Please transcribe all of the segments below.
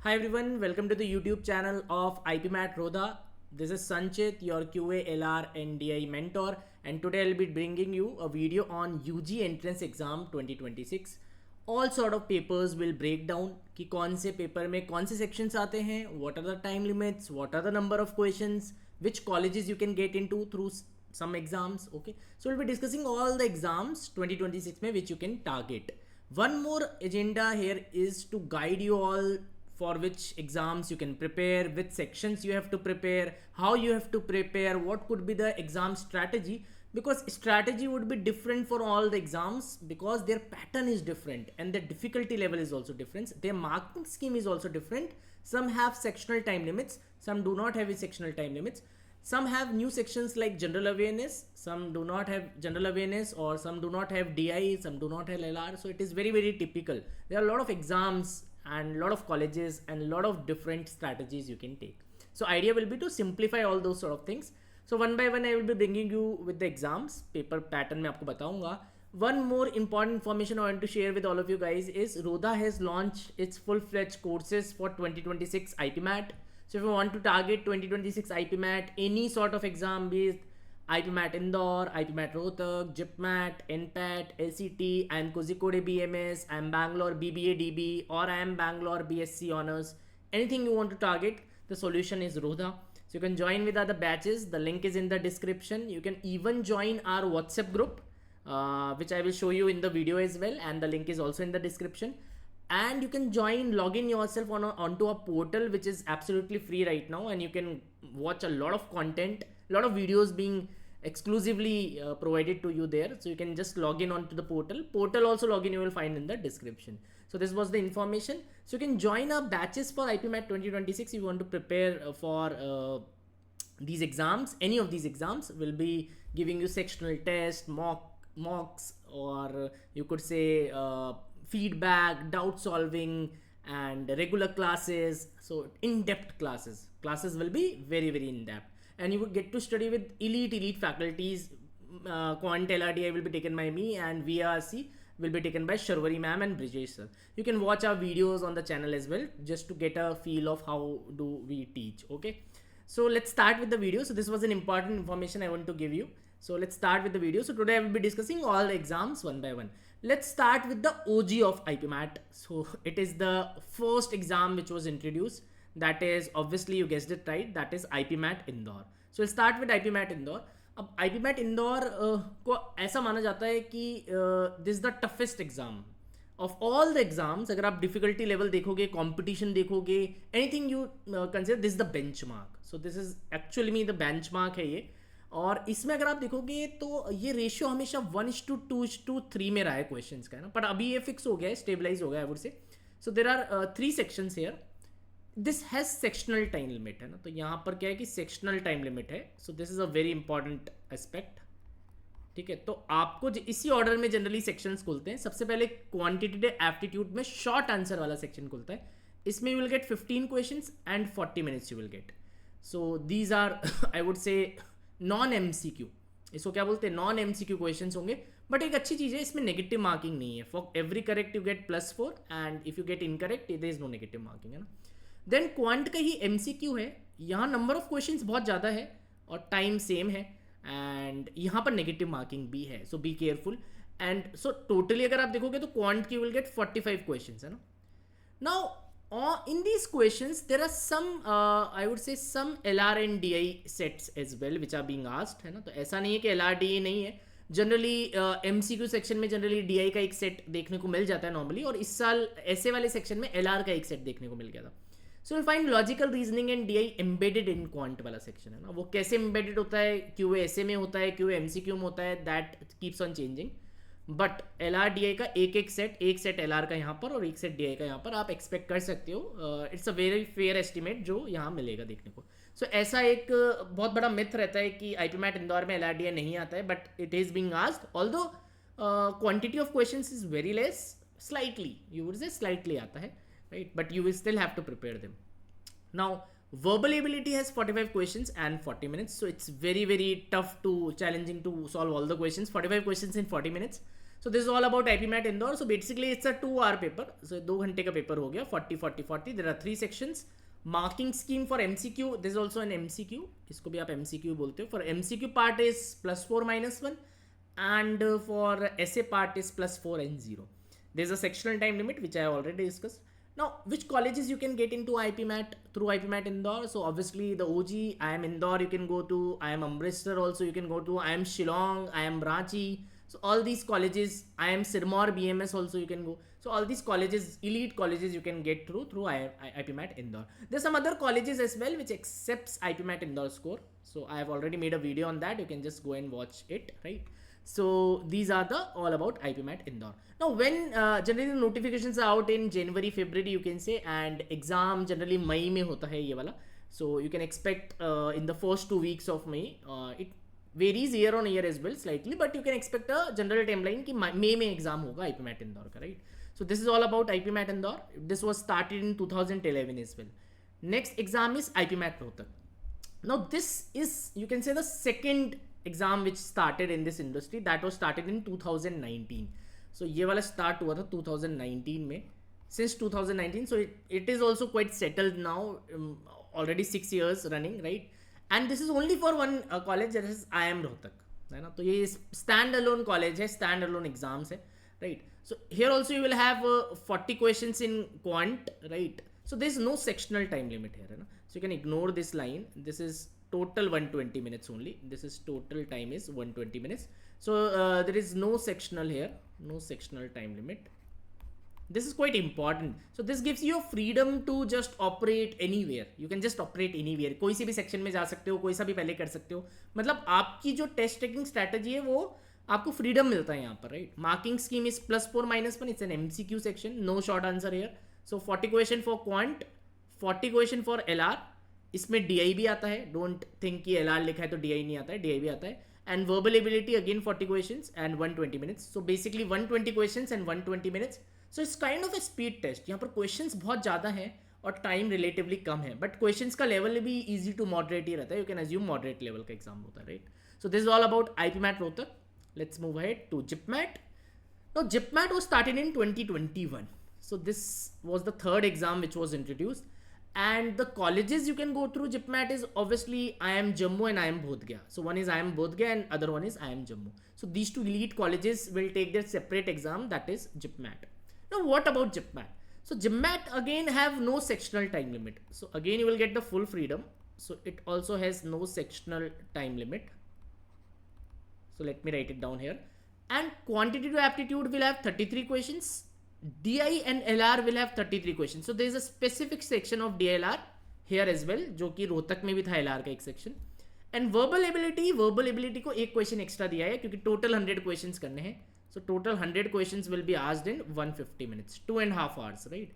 Hi everyone, welcome to the YouTube channel of IPMAT Rodha. This is Sanchit, your QA, LR and DI mentor, and today I'll be bringing you a video on UG Entrance Exam 2026. All sort of papers will break down कि कौन से paper में कौन से sections आते हैं, what are the time limits, what are the number of questions, which colleges you can get into through some exams. Okay, so we'll be discussing all the exams 2026 में which you can target. One more agenda here is to guide you all for which exams you can prepare, which sections you have to prepare, how you have to prepare, what could be the exam strategy, because strategy would be different for all the exams because their pattern is different and their difficulty level is also different. Their marking scheme is also different. Some have sectional time limits, some do not have sectional time limits. Some have new sections like general awareness, some do not have general awareness, or some do not have DI, some do not have LR. So it is very typical. There are a lot of exams and a lot of colleges and a lot of different strategies you can take. So idea will be to simplify all those sort of things. So one by one I will be bringing you with the exams paper pattern. मैं आपको बताऊंगा. One more important information I want to share with all of you guys is Rodha has launched its full-fledged courses for 2026 IPMAT. So if you want to target 2026 IPMAT, any sort of exam, be it IPMAT Indore, IPMAT Rohtak, JIPMAT, NPAT, ACT, I am Decoded BMS, I am Bangalore BBA DBE, or I am Bangalore BSc Honors. Anything you want to target, the solution is Rodha. So you can join with other batches. The link is in the description. You can even join our WhatsApp group, which I will show you in the video as well, and the link is also in the description. And you can log in yourself onto a portal which is absolutely free right now, and you can watch a lot of content, a lot of videos being exclusively provided to you there. So you can just log in onto the portal also login you will find in the description. So this was the information. So you can join our batches for IPMAT 2026 if you want to prepare for these exams. Any of these exams will be giving you sectional test, mocks, or you could say feedback, doubt solving, and regular classes. So in-depth classes will be very in-depth, and you would get to study with elite faculties. Quant LRDI will be taken by me, and VRC will be taken by Sharwari ma'am and Brijesh sir. You can watch our videos on the channel as well, just to get a feel of how do we teach. Okay, so let's start with the video. So this was an important information I want to give you. So let's start with the video. So today I will be discussing all the exams one by one. Let's start with the OG of IPMAT. So it is the first exam which was introduced. That is, obviously you guessed it right, that is IPMAT Indore. So we'll start with IPMAT Indore. अब IPMAT Indore को ऐसा माना जाता है कि this is the toughest exam of all the exams. अगर आप difficulty level देखोगे, competition देखोगे, anything you consider, this is the benchmark. So this is actually the benchmark है ये. और इसमें अगर आप देखोगे तो ये रेशियो हमेशा 1:2:3 में रहा है क्वेश्चंस का, है ना, पर अभी ये फिक्स हो गया है, स्टेबलाइज हो गया है, I would say. So there are 3 sections here. This has sectional time limit, है ना, तो यहाँ पर क्या है कि सेक्शनल टाइम लिमिट है. So this is a very important aspect. ठीक है, तो आपको इसी ऑर्डर में जनरली सेक्शंस खुलते हैं. सबसे पहले क्वांटिटेटिव एप्टीट्यूड में शॉर्ट आंसर वाला सेक्शन खुलता है. इसमें you will get 15 questions and 40 minutes you will get. So these are I would say non MCQ. इसको क्या बोलते हैं, नॉन MCQ क्वेश्चंस होंगे. बट एक अच्छी चीज़ है, इसमें नेगेटिव मार्किंग नहीं है. For every correct you get +4, and if you get incorrect there is no negative marking, है ना. देन क्वांट का ही MCQ है. यहाँ नंबर ऑफ क्वेश्चंस बहुत ज़्यादा है और टाइम सेम है, एंड यहाँ पर नेगेटिव मार्किंग भी है. So be careful. And so totally अगर आप देखोगे तो क्वांट की विल गेट 45 क्वेश्चंस, है ना. Now in these questions there are some I would say some LR and DI sets as well which are being asked, है ना. तो ऐसा नहीं है कि LR DI नहीं है. जनरली MCQ सेक्शन में जनरली DI का एक सेट देखने को मिल जाता है नॉर्मली, और इस साल ऐसे वाले सेक्शन में LR का एक सेट देखने को मिल गया था. So will find logical reasoning and DI embedded in quant वाला सेक्शन, है ना. वो कैसे एम्बेडेड होता है, QA ऐसे में होता है, QA MCQ में होता है, that keeps on changing. But LR DI का एक सेट LR का यहाँ पर और एक सेट DI का यहाँ पर आप एक्सपेक्ट कर सकते हो. It's a very fair estimate जो यहाँ मिलेगा देखने को. सो ऐसा एक बहुत बड़ा मिथ रहता है कि IPMAT इंदौर में LR DI नहीं आता है, but it is being asked. Although quantity of questions is very less, slightly you would say slightly आता है, right, but you will still have to prepare them. Now verbal ability has 45 questions and 40 minutes, so it's very tough to challenging to solve all the questions, 45 questions in 40 minutes. So this is all about IPMAT Indore. So basically it's a 2 hour paper. So 2 घंटे का paper हो गया. 40 40 40. There are 3 sections. Marking scheme for MCQ. This is also an MCQ. इसको भी आप MCQ बोलते हो. For MCQ part is +4 -1 and for essay part is +4 and 0. There's a sectional time limit which I already discussed. Now, which colleges you can get into IPMAT through IPMAT Indore? So obviously the OG, I am Indore, you can go to. I am Amritsar also, you can go to. I am Shillong, I am Ranchi. So all these colleges, I am Sirmaur BMS also, you can go. So all these colleges, elite colleges, you can get through IPMAT Indore. There's some other colleges as well which accepts IPMAT Indore score. So I have already made a video on that. You can just go and watch it, right? So these are the all about IPMAT Indore. Now when generally the notifications are out in January, February you can say, and exam generally May में होता है ये वाला. So you can expect in the first 2 weeks of May. It varies year on year as well slightly, but you can expect a general timeline कि May में exam होगा IPMAT Indore का, right? So this is all about IPMAT Indore. This was started in 2011 as well. Next exam is IPMAT Rohtak. Now this is, you can say, the second exam which started in this industry. That was started in 2019. So ये वाला start हुआ था 2019 में. Since 2019, so it is also quite settled now. Already 6 years running, right? And this is only for one college, that is IIM Rohtak, है ना? तो ये stand alone college है, stand alone exams है, right? So here also you will have 40 questions in Quant, right? So there is no sectional time limit here, है ना? So you can ignore this line. This is total 120 minutes only. This is total time is 120 minutes. So there is no sectional here, no sectional time limit. This is quite important. So this gives you a freedom to just operate anywhere. You can just operate anywhere. कोई सी भी section में जा सकते हो, कोई सा भी पहले कर सकते हो. मतलब आपकी जो टेस्ट टेकिंग स्ट्रैटेजी है वो आपको फ्रीडम मिलता है यहाँ पर, right? Marking scheme is +4 -1. It's an MCQ section. No short answer here. So 40 question for quant, 40 question for LR. इसमें DI भी आता है. डोंट थिंक कि LR लिखा है तो DI नहीं आता है. DI भी आता है. And verbal ability again 40 questions and 120 minutes. So basically 120 questions and 120 minutes. So it's kind of a speed test. यहाँ पर questions बहुत ज़्यादा हैं और time relatively कम है. But questions का level भी easy to moderate ही रहता है. You can assume moderate level का exam होता है, right? So this is all about IPMAT Rohtak. Let's move ahead to JIPMAT. Now JIPMAT was started in 2021. So this was the third exam which was introduced. And the colleges you can go through JIPMAT is obviously IIM Jammu and IIM Bodh Gaya. So one is IIM Bodh Gaya and other one is IIM Jammu. So these two elite colleges will take their separate exam, that is JIPMAT. Now what about JIPMAT? So JIPMAT again have no sectional time limit. So again you will get the full freedom. So it also has no sectional time limit. So let me write it down here. And quantitative aptitude will have 33 questions. DI and LR will have 33 questions. So there is a specific section of DLR here as well, जो कि रोहतक में भी था LR का एक section. And verbal ability को एक question extra दिया है क्योंकि total 100 questions करने हैं. So total 100 questions will be asked in 150 minutes, 2.5 hours, right?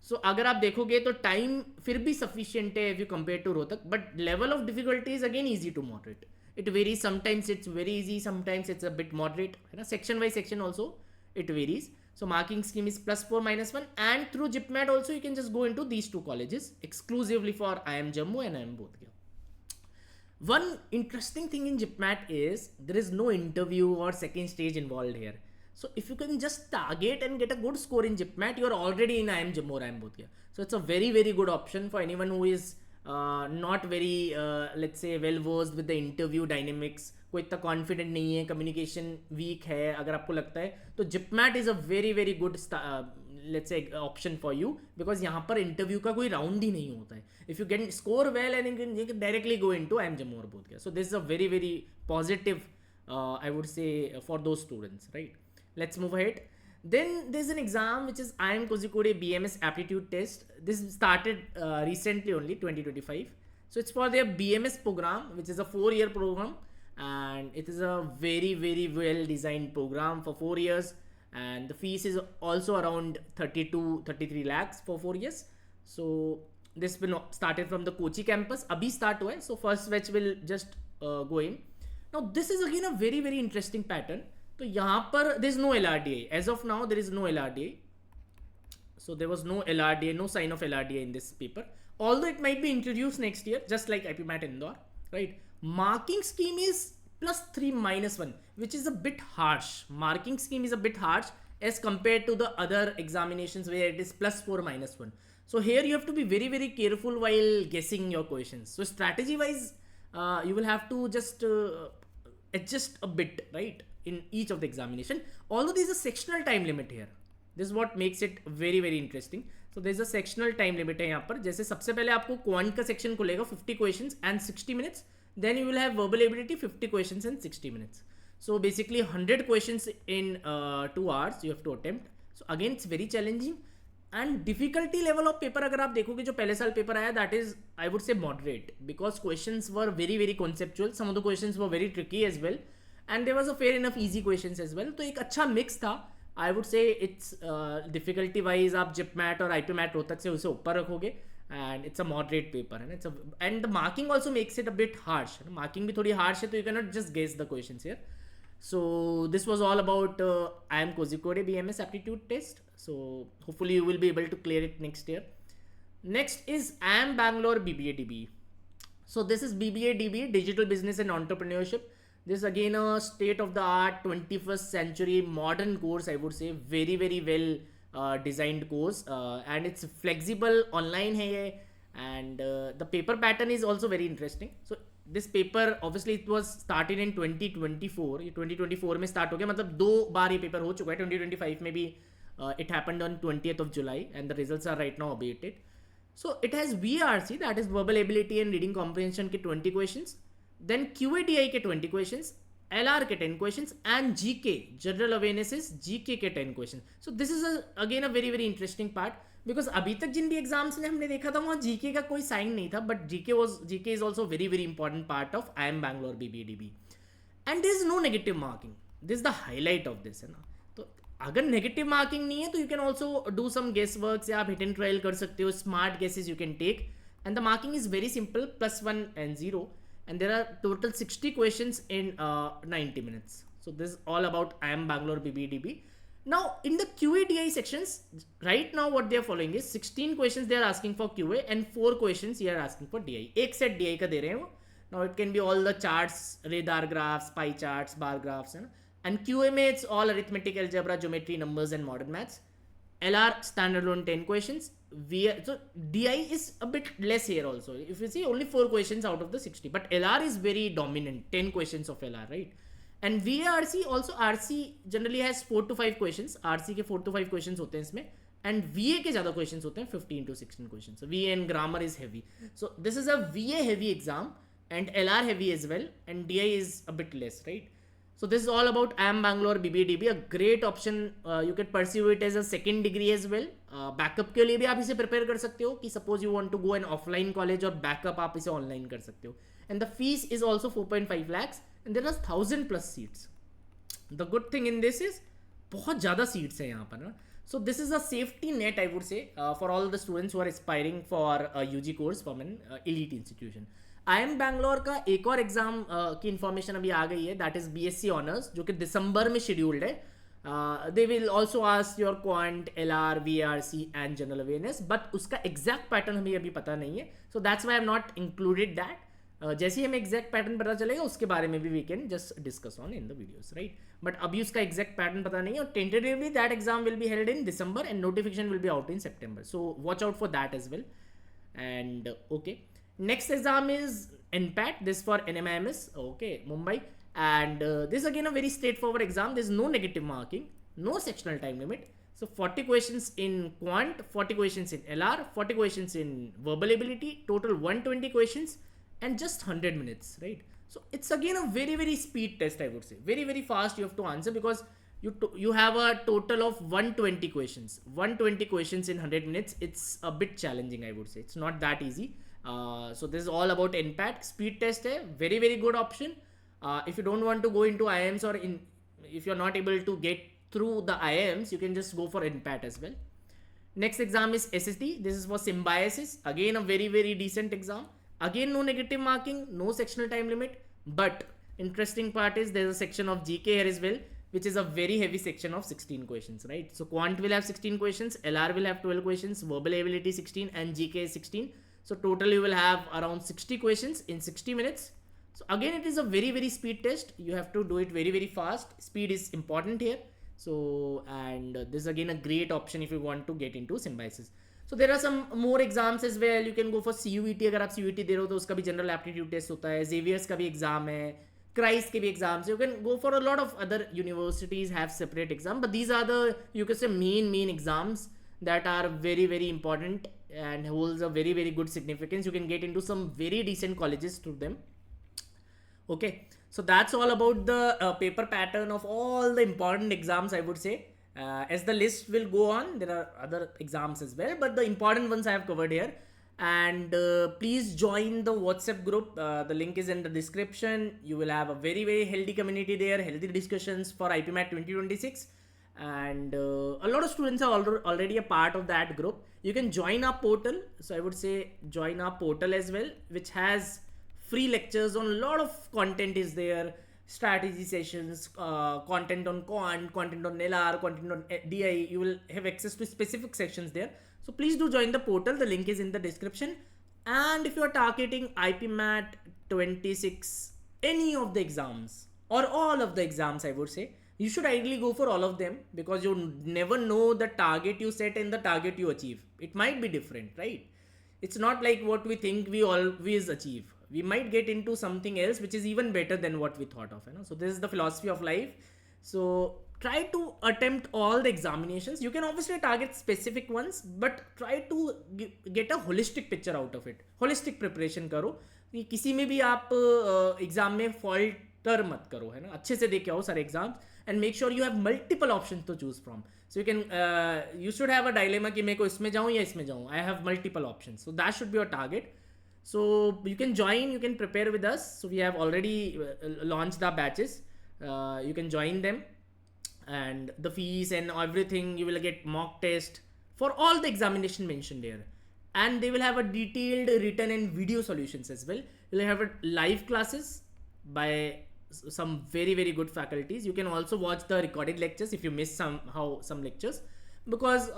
So अगर आप देखोगे तो time फिर भी sufficient है if you compare to Rohtak, but level of difficulty is again easy to moderate. It varies. Sometimes it's very easy, sometimes it's a bit moderate, है ना? Section by section also it varies. So marking scheme is +4 -1, and through JIPMAT also you can just go into these two colleges exclusively for IIM Jammu and IIM Bodh Gaya. One interesting thing in JIPMAT is there is no interview or second stage involved here. So if you can just target and get a good score in JIPMAT, you are already in IIM Jammu or IIM Bodh Gaya. So it's a very very good option for anyone who is not very let's say well versed with the interview dynamics. कोई इतना confident नहीं है, communication week है, अगर आपको लगता है तो JIPMAT is a very very good let's say option for you, because यहाँ पर इंटरव्यू का कोई राउंड ही नहीं होता है. If you can score well and you can directly go into IIM Jammu और बोध गया. So this is a very very positive I would से for those students, right? Let's move ahead. Then there's an exam which is IIM Kozhikode BMS aptitude test. This started recently only 2025. So it's for their BMS program, which is a 4-year program. And it is a very very well designed program for 4 years, and the fees is also around 32-33 lakhs for 4 years. So this will started from the Kochi campus. Abhi start hua hai, so first batch will just go in. Now this is again a very very interesting pattern. तो यहाँ पर there is no LRDA as of now. There is no LRDA. So there was no LRDA, no sign of LRDA in this paper, although it might be introduced next year just like IPMAT Indore, right? Marking scheme is plus 3 minus 1, which is a bit harsh. Marking scheme is a bit harsh as compared to the other examinations where it is plus 4 minus 1. So here you have to be very very careful while guessing your questions. So strategy wise, you will have to just adjust a bit, right, in each of the examination. Although there is a sectional time limit here, this is what makes it very very interesting. So there is a sectional time limit है यहाँ पर. जैसे सबसे पहले आपको quant का section खुलेगा 50 questions and 60 minutes. Then you will have verbal ability 50 questions in 60 minutes. So basically 100 questions in 2 hours you have to attempt. So again it's very challenging. And difficulty level of paper अगर आप देखोगे जो पहले साल paper आया, that is I would say moderate, because questions were very very conceptual. Some of the questions were very tricky as well, and there was a fair enough easy questions as well. तो एक अच्छा mix था. I would say it's difficulty wise आप JIPMAT और IPMAT Rohtak से उसे ऊपर रखोगे, and it's a moderate paper, and the marking also makes it a bit harsh. Marking भी थोड़ी harsh है, तो you cannot just guess the questions here. So this was all about IIM Decoded BMS aptitude test. So hopefully you will be able to clear it next year. Next is IIM Bangalore BBA DBE. So this is BBA DBE, Digital Business and Entrepreneurship. This is again a state of the art 21st century modern course, I would say. Very very well designed course, and it's flexible, online hai, and the paper pattern is also very interesting. So this paper obviously it was started in 2024. 2024 में start हो गया, मतलब 2 बार ये paper हो चुका है. 2025 में भी it happened on 20th of July, and the results are right now awaited. So it has VRC, that is verbal ability and reading comprehension के 20 questions, then QADI के 20 questions, LR के 10 questions, and GK general awarenesses GK के 10 questions. So this is again a very very interesting part, because अभी तक जिन भी exams में हमने देखा था वहाँ जीके का कोई साइन नहीं था, but GK is also very very important part of IIM Bangalore BBA DBE, and there is no negative marking. This the highlight of this, है ना. तो अगर नेगेटिव मार्किंग नहीं है तो you can also do some guess work, या आप hit and trial कर सकते हो, smart guesses you can take, and the marking is very simple, +1 and 0, and there are total 60 questions in 90 minutes. So this is all about IIM Bangalore BBA DBE. Now in the QA/DI sections, right now what they are following is 16 questions they are asking for QA and 4 questions they are asking for DI. एक set DI का दे रहे हैं वो. Now it can be all the charts, radar graphs, pie charts, bar graphs, है ना. And QA में it's all arithmetic, algebra, geometry, numbers and modern maths. LR standalone 10 questions. So DI is a bit less here also. If you see only 4 questions out of the 60, but LR is very dominant. 10 questions of LR, right? And VARC also, RC generally has 4 to 5 questions. RC के 4 to 5 questions होते हैं इसमें, and VA के ज़्यादा questions होते हैं, 15 to 16 questions. So VA and grammar is heavy. So this is a VA heavy exam and LR heavy as well, and DI is a bit less, right? So this is all about IIM Bangalore BBA DBE. A great option. You can pursue it as a second degree as well. Backup के लिए भी आप इसे prepare कर सकते हो कि suppose you want to go an offline college, और backup आप इसे online कर सकते हो. And the fees is also 4.5 lakhs, and there are 1000 plus seats. The good thing in this is बहुत ज़्यादा seats हैं यहाँ पर ना. So this is a safety net, I would say, for all the students who are aspiring for a UG course from an elite institution. IIM Bangalore का एक और exam की इन्फॉर्मेशन अभी आ गई है, दैट इज BSc ऑनर्स, जो कि दिसंबर में शेड्यूल्ड है. They will also ask your quant, LR, VRC and general awareness, but उसका एग्जैक्ट पैटर्न हमें अभी पता नहीं है. So that's why I have not included that. जैसे ही हमें एग्जैक्ट पैटर्न पता चलेगा उसके बारे में भी we can just discuss on in the videos, right. But अभी उसका एग्जैक्ट पैटर्न पता नहीं है, और tentatively that exam will be held in December and notification will be out in September. So watch out for that as well. And okay, next exam is NPAT, this for NMIMS, okay, Mumbai, and this is again a very straightforward exam. There is no negative marking, no sectional time limit. So 40 questions in Quant, 40 questions in LR, 40 questions in verbal ability, total 120 questions, and just 100 minutes, right? So it's again a very very speed test, I would say. Very very fast you have to answer, because you have a total of 120 questions. 120 questions in 100 minutes. It's a bit challenging, I would say. It's not that easy. So this is all about NPAT. Speed test है, very very good option. If you don't want to go into IIMs, or if you're not able to get through the IIMs, you can just go for NPAT as well. Next exam is SST. This is for symbiosis. Again a very very decent exam. Again no negative marking, no sectional time limit. But interesting part is there's a section of GK here as well, which is a very heavy section of 16 questions, right? So Quant will have 16 questions, LR will have 12 questions, verbal ability 16, and GK is 16. So total you will have around 60 questions in 60 minutes. So again, it is a very speed test. You have to do it very fast. Speed is important here. So, and this is again a great option if you want to get into symbiosis. So there are some more exams as well. You can go for CUET. अगर आप CUET दे रहे हो तो उसका भी general aptitude test होता है. Xavier's का भी exam है. Christ के भी exams. You can go for a lot of other universities have separate exam, but these are the, you can say, main exams that are very important and holds a very good significance. You can get into some very decent colleges through them. Okay, so that's all about the paper pattern of all the important exams, I would say. As the list will go on, there are other exams as well, but the important ones I have covered here. And please join the WhatsApp group. The link is in the description. You will have a very healthy community there, healthy discussions for IPMAT 2026. And a lot of students are already a part of that group. You can join our portal. So I would say join our portal as well, which has free lectures on a lot of content is there. Strategy sessions, content on Quant, content on LR, content on DI. You will have access to specific sections there. So please do join the portal. The link is in the description. And if you are targeting IPMAT 26, any of the exams or all of the exams, I would say, you should ideally go for all of them, because you never know the target you set and the target you achieve. It might be different, right? It's not like what we think we always achieve. We might get into something else which is even better than what we thought of. So this is the philosophy of life. So try to attempt all the examinations. You can obviously target specific ones, but try to get a holistic picture out of it. Holistic preparation करो कि किसी में भी आप exam में falter मत करो, है ना. अच्छे से देख के आओ सारे exams, and make sure you have multiple options to choose from. So you can you should have a dilemma कि मेरे को इसमें जाऊँ या इसमें जाऊँ. I have multiple options. So that should be your target. So you can join, you can prepare with us. So we have already launched the batches. You can join them, and the fees and everything, you will get mock test for all the examination mentioned here, and they will have a detailed written and video solutions as well. You'll have live classes by some very good faculties. You can also watch the recorded lectures if you miss some lectures, because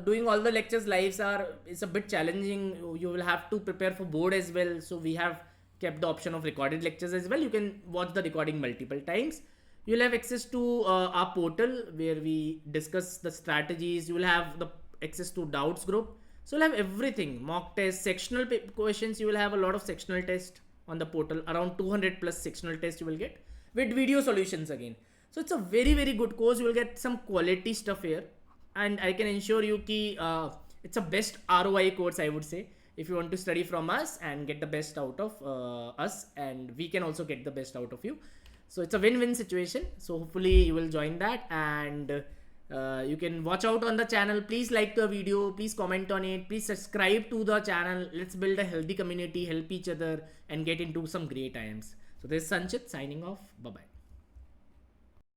doing all the lectures lives is a bit challenging. You will have to prepare for board as well. So we have kept the option of recorded lectures as well. You can watch the recording multiple times. You'll have access to our portal where we discuss the strategies. You will have the access to doubts group. So you'll have everything, mock tests, sectional questions. You will have a lot of sectional tests on the portal, around 200 plus sectional tests you will get with video solutions again. So it's a very good course. You will get some quality stuff here, and I can ensure you ki it's a best ROI course, I would say, if you want to study from us and get the best out of us, and we can also get the best out of you. So it's a win-win situation. So hopefully you will join that, and you can watch out on the channel. Please like the video, please comment on it, please subscribe to the channel. Let's build a healthy community, help each other, and get into some great IMs. So this is Sanchit signing off. Bye bye.